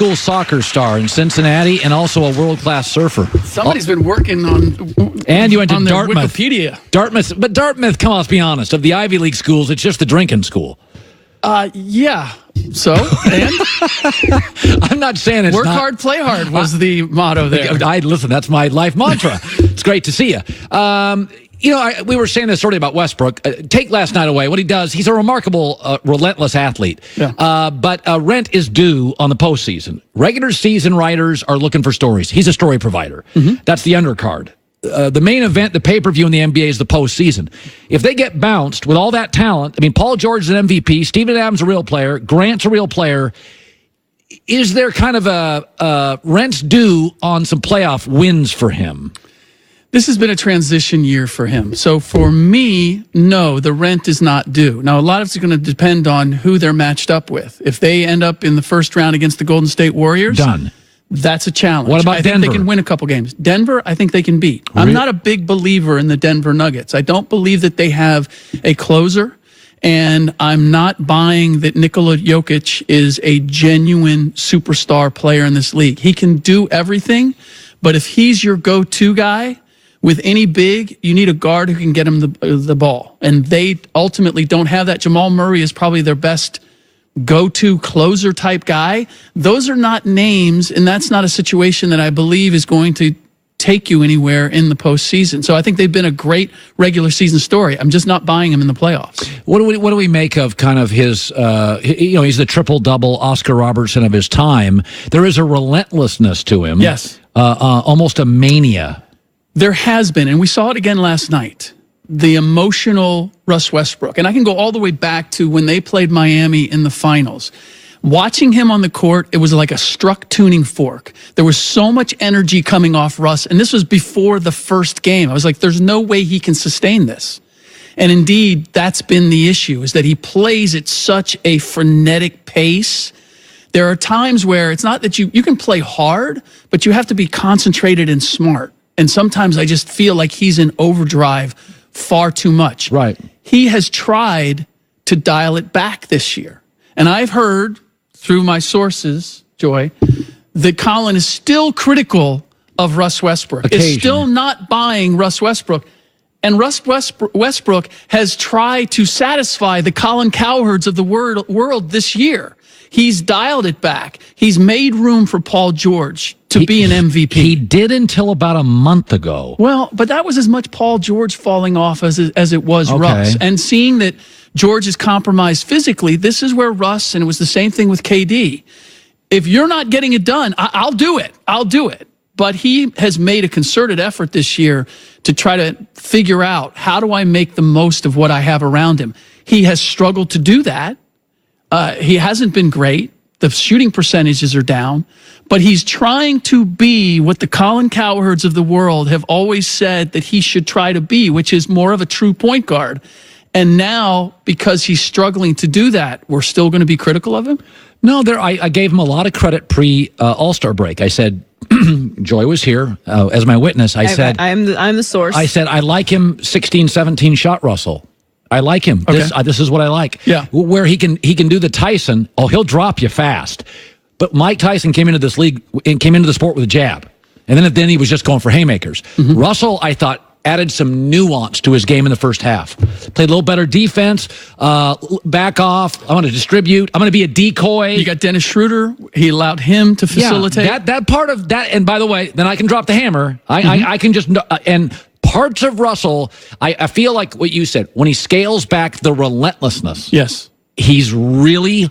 school soccer star in Cincinnati and also a world-class surfer. Somebody's been working on and you went to Dartmouth. Wikipedia. But Dartmouth, come on, let's be honest. Of the Ivy League schools, it's just the drinking school. Yeah. So, and? I'm not saying it's Work hard, play hard was the motto there. Listen, that's my life mantra. It's great to see you. We were saying this earlier about Westbrook. Take last night away. What he does, he's a remarkable, relentless athlete. Yeah. But rent is due on the postseason. Regular season writers are looking for stories. He's a story provider. That's the undercard. The main event, the pay-per-view in the NBA is the postseason. If they get bounced with all that talent, I mean, Paul George is an MVP, Steven Adams a real player, Grant's a real player. Is there kind of a rent's due on some playoff wins for him? This has been a transition year for him. So for me, no, the rent is not due. Now, a lot of it's going to depend on who they're matched up with. If they end up in the first round against the Golden State Warriors, done. That's a challenge. What about I think Denver? They can win a couple games. Denver, I think they can beat. I'm not a big believer in the Denver Nuggets. I don't believe that they have a closer, and I'm not buying that Nikola Jokic is a genuine superstar player in this league. He can do everything, but if he's your go-to guy with any big, you need a guard who can get him the ball, and they ultimately don't have that. Jamal Murray is probably their best go-to closer type guy. Those are not names, and that's not a situation that I believe is going to take you anywhere in the postseason. So I think they've been a great regular season story. I'm just not buying him in the playoffs. What do we make of kind of his, he's the triple-double Oscar Robertson of his time. There is a relentlessness to him. Yes. Almost a mania. There has been, and we saw it again last night. The emotional Russ Westbrook. And I can go all the way back to when they played Miami in the finals. Watching him on the court, it was like a struck tuning fork. There was so much energy coming off Russ, and this was before the first game. I was like, there's no way he can sustain this. And indeed, that's been the issue, is that he plays at such a frenetic pace. There are times where it's not that you can play hard, but you have to be concentrated and smart. And sometimes I just feel like he's in overdrive far too much. Right. He has tried to dial it back this year. And I've heard through my sources, Joy, that Colin is still critical of Russ Westbrook. Is still not buying Russ Westbrook. And Russ Westbrook has tried to satisfy the Colin Cowherds of the world this year. He's dialed it back. He's made room for Paul George to be an MVP. He did until about a month ago. Well, but that was as much Paul George falling off as it was Russ. And seeing that George is compromised physically, this is where Russ, and it was the same thing with KD. If you're not getting it done, I'll do it. I'll do it. But he has made a concerted effort this year to try to figure out, how do I make the most of what I have around him? He has struggled to do that. He hasn't been great. The shooting percentages are down, but he's trying to be what the Colin Cowherds of the world have always said that he should try to be, which is more of a true point guard. And now, because he's struggling to do that, we're still going to be critical of him? No, I gave him a lot of credit pre-All-Star break. I said, Joy was here as my witness. I said, I'm the source. I said, I like him 16, 17 shot Russell. I like him. Okay. This is what I like. Yeah. Where he can do the Tyson. Oh, he'll drop you fast. But Mike Tyson came into this league and came into the sport with a jab. And then he was just going for haymakers. Russell, I thought, added some nuance to his game in the first half. Played a little better defense, back off. I'm going to distribute. I'm going to be a decoy. You got Dennis Schroeder. He allowed him to facilitate. Yeah, that part of that. And by the way, then I can drop the hammer. I can just and parts of Russell, I feel like what you said, when he scales back the relentlessness. Yes. He's really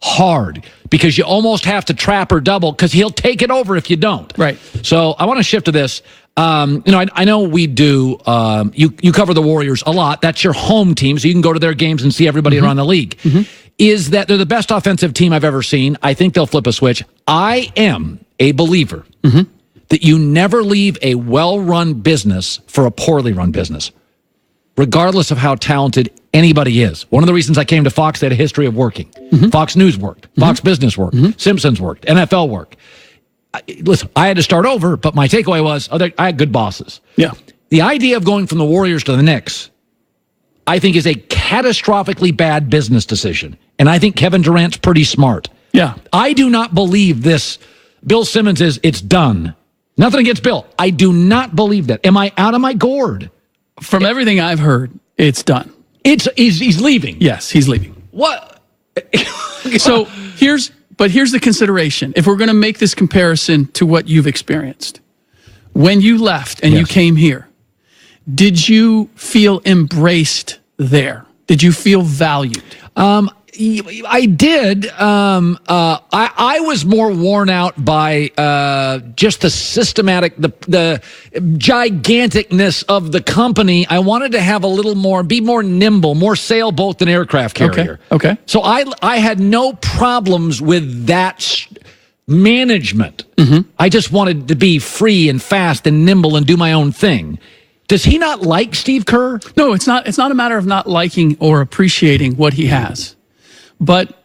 hard because you almost have to trap or double because he'll take it over if you don't. Right. So I want to shift to this. I know we do. You cover the Warriors a lot. That's your home team, so you can go to their games and see everybody around the league. Is that they're the best offensive team I've ever seen. I think they'll flip a switch. I am a believer that you never leave a well-run business for a poorly run business, regardless of how talented anybody is. One of the reasons I came to Fox, they had a history of working. Fox News worked. Fox Business worked. Simpsons worked. NFL worked. Listen, I had to start over, but my takeaway was I had good bosses. Yeah. The idea of going from the Warriors to the Knicks, I think, is a catastrophically bad business decision. And I think Kevin Durant's pretty smart. Yeah. I do not believe this. Bill Simmons it's done. Nothing against Bill. I do not believe that. Am I out of my gourd? From everything I've heard, it's done. He's leaving. Yes, he's leaving. What? So here's the consideration. If we're going to make this comparison to what you've experienced, when you left and you came here, did you feel embraced there? Did you feel valued? I did. I was more worn out by just the systematic, the giganticness of the company. I wanted to have a little more, be more nimble, more sailboat than aircraft carrier. Okay. So I had no problems with that management. I just wanted to be free and fast and nimble and do my own thing. Does he not like Steve Kerr? No, it's not a matter of not liking or appreciating what he has. But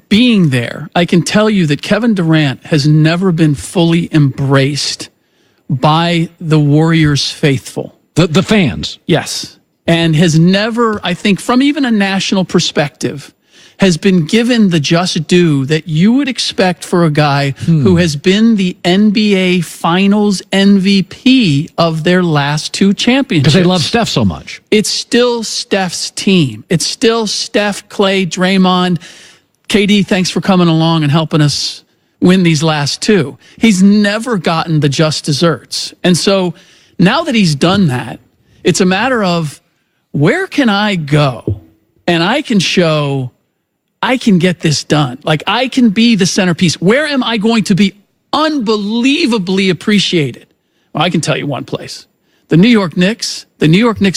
being there, I can tell you that Kevin Durant has never been fully embraced by the Warriors faithful. The fans. Yes. And has never, I think, from even a national perspective, has been given the just due that you would expect for a guy who has been the NBA Finals MVP of their last 2 championships. Because they love Steph so much. It's still Steph's team. It's still Steph, Clay, Draymond. KD, thanks for coming along and helping us win these last 2. He's never gotten the just desserts. And so now that he's done that, it's a matter of where can I go and I can show I can get this done. Like, I can be the centerpiece. Where am I going to be unbelievably appreciated? Well, I can tell you one place. The New York Knicks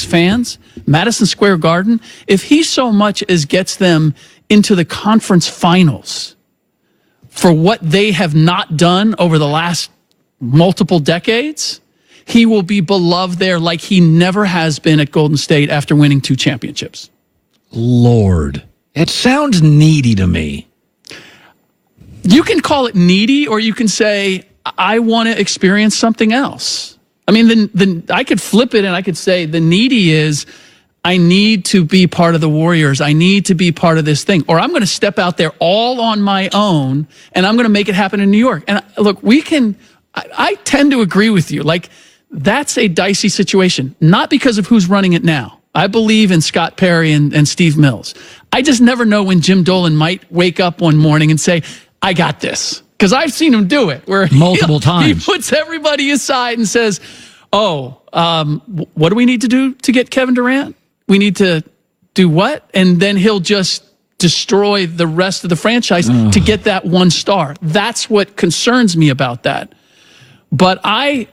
fans, Madison Square Garden, if he so much as gets them into the conference finals for what they have not done over the last multiple decades, he will be beloved there like he never has been at Golden State after winning 2 championships. Lord. It sounds needy to me. You can call it needy, or you can say, I want to experience something else. I mean, then I could flip it and I could say the needy is, I need to be part of the Warriors. I need to be part of this thing. Or I'm going to step out there all on my own and I'm going to make it happen in New York. And look, I tend to agree with you. Like, that's a dicey situation, not because of who's running it now. I believe in Scott Perry and Steve Mills. I just never know when Jim Dolan might wake up one morning and say, I got this. Because I've seen him do it. Where multiple times. He puts everybody aside and says, what do we need to do to get Kevin Durant? We need to do what? And then he'll just destroy the rest of the franchise to get that 1 star. That's what concerns me about that. But I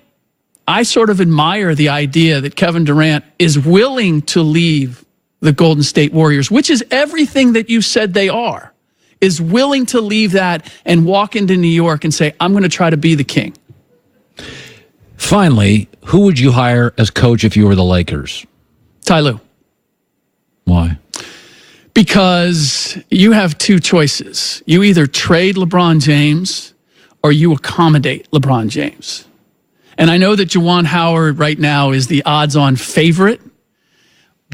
sort of admire the idea that Kevin Durant is willing to leave the Golden State Warriors, which is everything that you said they are, is willing to leave that and walk into New York and say, I'm going to try to be the king. Finally, who would you hire as coach if you were the Lakers? Ty Lue. Why? Because you have 2 choices. You either trade LeBron James or you accommodate LeBron James. And I know that Juwan Howard right now is the odds-on favorite,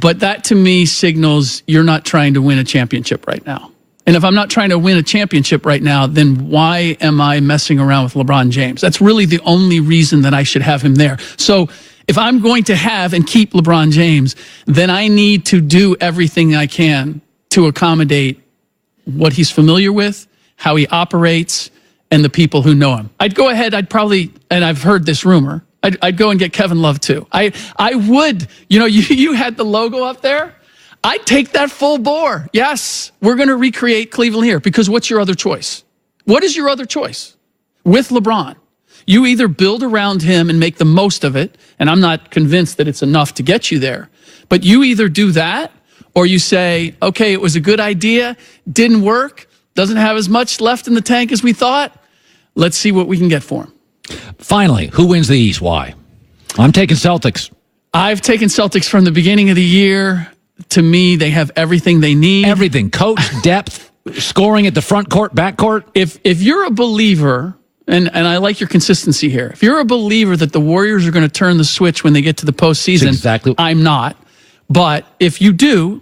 but that to me signals you're not trying to win a championship right now. And if I'm not trying to win a championship right now, then why am I messing around with LeBron James? That's really the only reason that I should have him there. So if I'm going to have and keep LeBron James, then I need to do everything I can to accommodate what he's familiar with, how he operates, and the people who know him. I'd go ahead, and I've heard this rumor, I'd go and get Kevin Love too. I would, you had the logo up there. I'd take that full bore. Yes, we're going to recreate Cleveland here, because what's your other choice? What is your other choice? With LeBron, you either build around him and make the most of it, and I'm not convinced that it's enough to get you there, but you either do that or you say, okay, it was a good idea, didn't work, doesn't have as much left in the tank as we thought. Let's see what we can get for him. Finally, who wins the East? Why? I'm taking Celtics. I've taken Celtics from the beginning of the year. To me, they have everything they need. Everything. Coach, depth, scoring at the front court, back court. If you're a believer, and I like your consistency here, if you're a believer that the Warriors are going to turn the switch when they get to the postseason, exactly. I'm not. But if you do,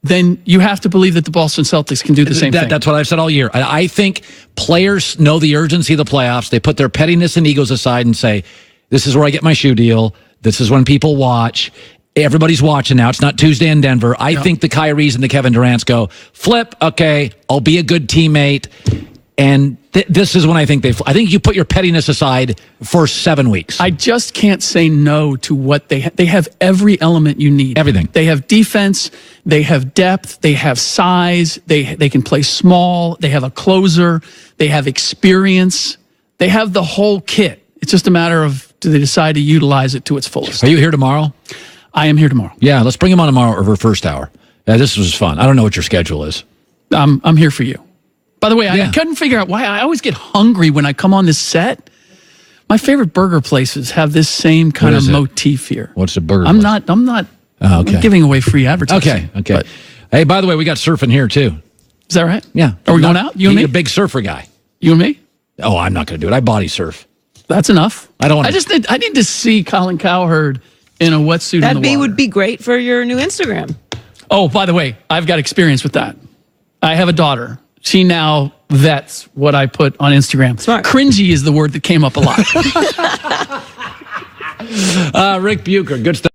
then you have to believe that the Boston Celtics can do the same thing. That's what I've said all year. I think players know the urgency of the playoffs. They put their pettiness and egos aside and say, this is where I get my shoe deal. This is when people watch. Everybody's watching now. It's not Tuesday in Denver. I think the Kyries and the Kevin Durants go, flip, okay, I'll be a good teammate. And this is when I think you put your pettiness aside for 7 weeks. I just can't say no to what they have every element you need. Everything. They have defense, they have depth, they have size, they can play small, they have a closer, they have experience, they have the whole kit. It's just a matter of, do they decide to utilize it to its fullest? Are you here tomorrow? I am here tomorrow. Yeah, let's bring him on tomorrow over first hour. This was fun. I don't know what your schedule is. I'm here for you. By the way, I couldn't figure out why I always get hungry when I come on this set. My favorite burger places have this same kind of motif here. What's the burger I'm place? not I'm giving away free advertising. Okay. But, hey, by the way, we got surfing here too. Is that right? Yeah. Are we going out? You and me? You're a big surfer guy. You and me? Oh, I'm not going to do it. I body surf. That's enough. I don't want I need to see Colin Cowherd in a wetsuit in the water. That would be great for your new Instagram. Oh, by the way, I've got experience with that. I have a daughter. She now vets what I put on Instagram. Smart. Cringy is the word that came up a lot. Ric Bucher, good stuff.